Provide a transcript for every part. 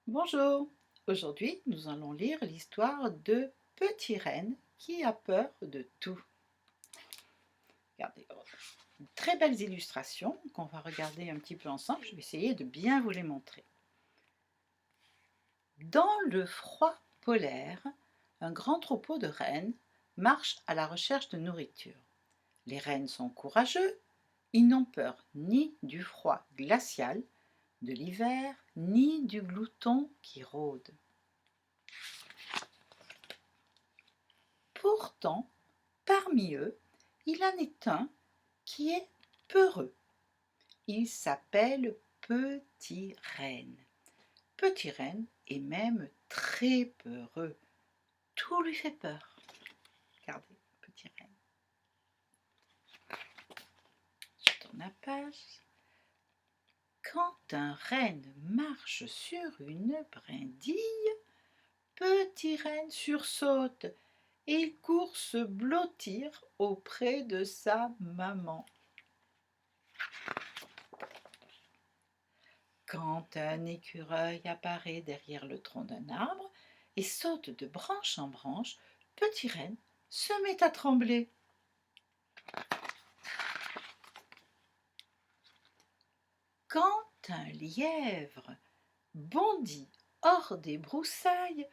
Bonjour, aujourd'hui nous allons lire l'histoire de Petit Renne qui a peur de tout. Regardez, très belles illustrations qu'on va regarder un petit peu ensemble, je vais essayer de bien vous les montrer. Dans le froid polaire, un grand troupeau de rennes marche à la recherche de nourriture. Les rennes sont courageux, ils n'ont peur ni du froid glacial de l'hiver, ni du glouton qui rôde. Pourtant, parmi eux, il en est un qui est peureux. Il s'appelle Petit Renne. Petit Renne est même très peureux. Tout lui fait peur. Regardez, Petit Renne. Je tourne la page. Quand un renne marche sur une brindille, Petit Renne sursaute et il court se blottir auprès de sa maman. Quand un écureuil apparaît derrière le tronc d'un arbre et saute de branche en branche, Petit Renne se met à trembler. Quand un lièvre bondit hors des broussailles,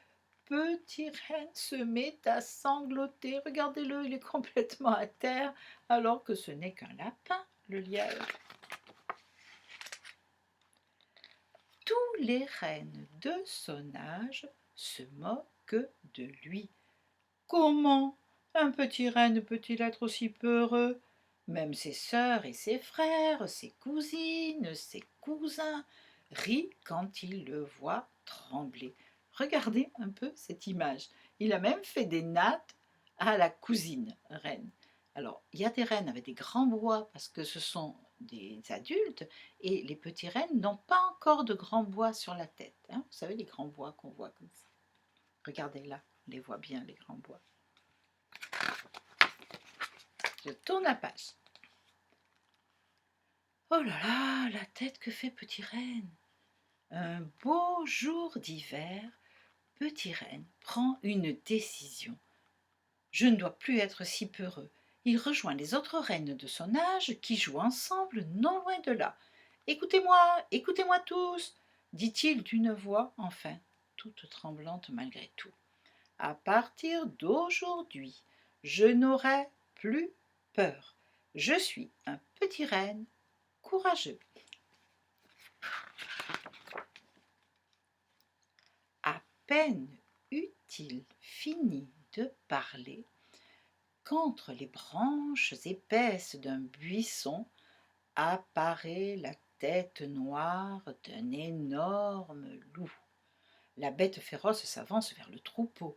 Petit Renne se met à sangloter. Regardez-le, il est complètement à terre, alors que ce n'est qu'un lapin, le lièvre. Tous les rennes de son âge se moquent de lui. Comment un petit renne peut-il être aussi peureux? Même ses sœurs et ses frères, ses cousines, ses cousins rient quand ils le voient trembler. Regardez un peu cette image. Il a même fait des nattes à la cousine reine. Alors, il y a des rennes avec des grands bois parce que ce sont des adultes et les petits rennes n'ont pas encore de grands bois sur la tête. Vous savez, les grands bois qu'on voit comme ça. Regardez là, on les voit bien, les grands bois. Je tourne la page. Oh là là, la tête que fait Petit Renne. Un beau jour d'hiver, Petit Renne prend une décision. Je ne dois plus être si peureux. Il rejoint les autres rennes de son âge qui jouent ensemble non loin de là. Écoutez-moi tous, dit-il d'une voix enfin, toute tremblante malgré tout. À partir d'aujourd'hui, je n'aurai plus peur. Je suis un petit renne courageux. À peine eut-il fini de parler qu'entre les branches épaisses d'un buisson apparaît la tête noire d'un énorme loup. La bête féroce s'avance vers le troupeau.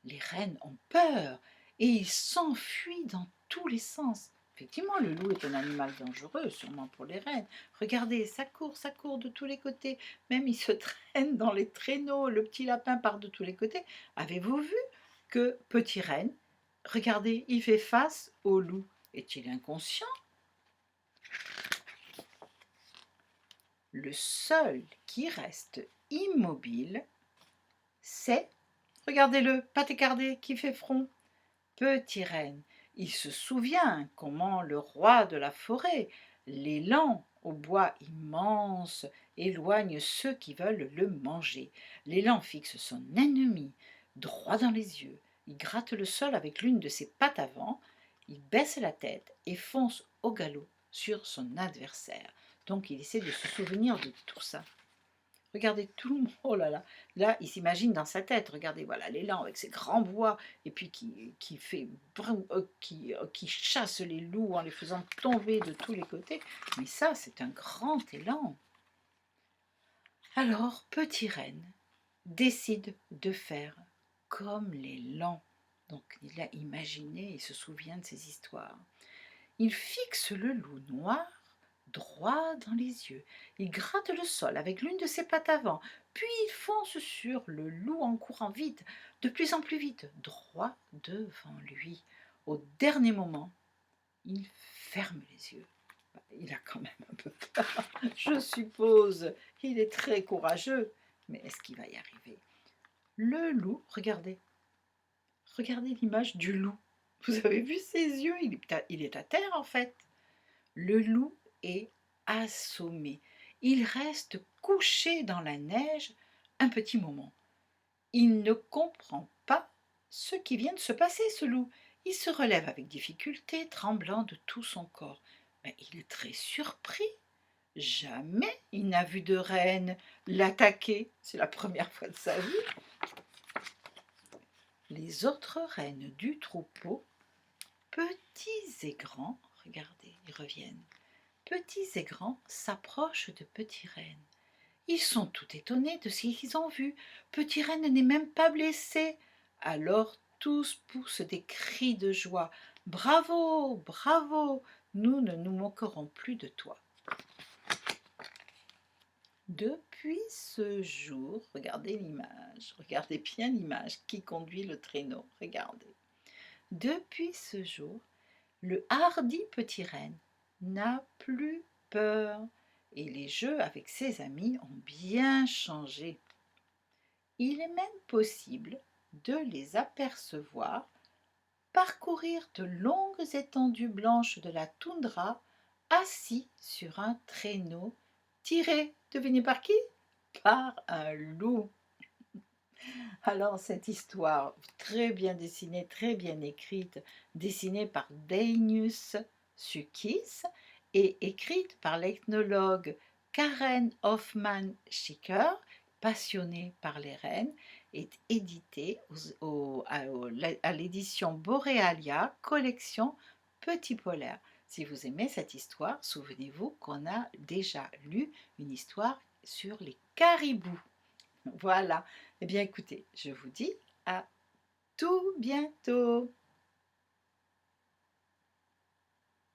Les rennes ont peur et ils s'enfuient dans tous les sens. Effectivement, le loup est un animal dangereux, sûrement pour les rennes. Regardez, ça court de tous les côtés. Même il se traîne dans les traîneaux. Le petit lapin part de tous les côtés. Avez-vous vu que Petit Renne, regardez, il fait face au loup. Est-il inconscient? Le seul qui reste immobile, c'est, regardez-le, Patécardé qui fait front. Petit renne, il se souvient comment le roi de la forêt, l'élan au bois immense, éloigne ceux qui veulent le manger. L'élan fixe son ennemi droit dans les yeux. Il gratte le sol avec l'une de ses pattes avant, il baisse la tête et fonce au galop sur son adversaire. Donc il essaie de se souvenir de tout ça. Regardez tout le monde, oh là là, là il s'imagine dans sa tête, regardez, voilà l'élan avec ses grands bois, et puis qui chasse les loups en les faisant tomber de tous les côtés, mais ça c'est un grand élan. Alors Petit Renne décide de faire comme l'élan, donc il a imaginé, il se souvient de ces histoires. Il fixe le loup noir droit dans les yeux. Il gratte le sol avec l'une de ses pattes avant, puis il fonce sur le loup en courant vite, de plus en plus vite, droit devant lui. Au dernier moment, il ferme les yeux. Il a quand même un peu peur, je suppose. Il est très courageux. Mais est-ce qu'il va y arriver? Le loup, regardez. Regardez l'image du loup. Vous avez vu ses yeux? Il est à terre en fait. Le loup est assommé. Il reste couché dans la neige un petit moment. Il ne comprend pas ce qui vient de se passer, ce loup. Il se relève avec difficulté, tremblant de tout son corps. Mais il est très surpris. Jamais il n'a vu de reine l'attaquer. C'est la première fois de sa vie. Les autres rennes du troupeau, petits et grands, regardez, ils reviennent. Petits et grands s'approchent de Petit Renne. Ils sont tout étonnés de ce qu'ils ont vu. Petit Renne n'est même pas blessé. Alors tous poussent des cris de joie. Bravo, bravo, nous ne nous moquerons plus de toi. Depuis ce jour, regardez l'image, regardez bien l'image qui conduit le traîneau, regardez. Depuis ce jour, le hardi petit renne n'a plus peur et les jeux avec ses amis ont bien changé. Il est même possible de les apercevoir parcourir de longues étendues blanches de la toundra assis sur un traîneau tiré, devinez par qui? Par un loup. Alors cette histoire très bien dessinée, très bien écrite, dessinée par Dainius Sukis et écrite par l'ethnologue Karen Hoffman-Schicker, passionnée par les rennes, est éditée à l'édition Borealia, collection Petit Polaire. Si vous aimez cette histoire, souvenez-vous qu'on a déjà lu une histoire sur les caribous. Voilà. Eh bien, écoutez, je vous dis à tout bientôt.